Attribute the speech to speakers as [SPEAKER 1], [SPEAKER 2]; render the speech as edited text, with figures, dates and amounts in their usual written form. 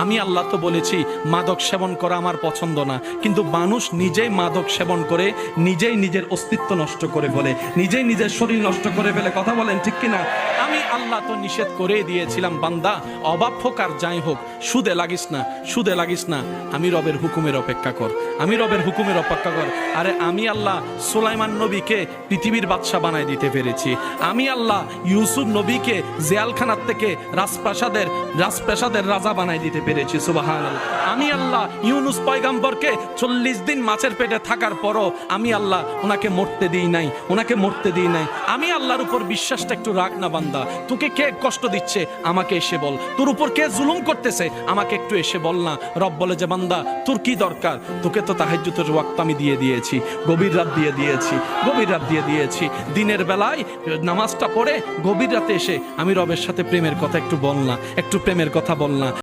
[SPEAKER 1] আমি আল্লাহ তো বলেছি মাদক সেবন করা আমার পছন্দ না, কিন্তু মানুষ নিজেই মাদক সেবন করে নিজেই নিজের অস্তিত্ব নষ্ট করে ফেলে, নিজেই নিজের শরীর নষ্ট করে ফেলে। কথা বলেন ঠিক কিনা? আমি আল্লাহ তো নিষেধ করে দিয়েছিলাম, বান্দা অভাব হোক আর যাই হোক সুদে লাগিস না, সুদে লাগিস না, আমি রবের হুকুমের অপেক্ষা কর, আমি রবের হুকুমের অপেক্ষা কর। আরে আমি আল্লাহ সুলাইমান নবীকে পৃথিবীর বাদশা বানায় দিতে পেরেছি, আমি আল্লাহ ইউসুফ নবীকে জেলখানার থেকে রাজপ্রাসাদের রাজা বানাই দিতে পেরেছি, সুবহানাল্লাহ। আমি আল্লাহ ইউনুস পয়গম্বরকে 40 দিন মাছের পেটে থাকার পরও আমি আল্লাহ ওনাকে মরতে দিই নাই, ওনাকে মরতে দিই নাই। আমি আল্লাহর উপর বিশ্বাসটা একটু রাখ না বান্দা। তোকে কে কষ্ট দিচ্ছে আমাকে এসে বল, তোর উপর কে জুলুম করতেছে আমাকে একটু এসে বল না। রব বলে যে বান্দা তোর কি দরকার, তোকে তো তাহাজ্জুদের ওয়াক্ত আমি দিয়ে দিয়েছি, গভীর রাত দিয়ে দিয়েছি, গভীর রাত দিয়ে দিয়েছি। দিনের বেলায় নামাজটা পড়ে গভীর রাতে এসে আমি রবের সাথে প্রেমের কথা একটু বল না, একটু প্রেমের কথা বল না।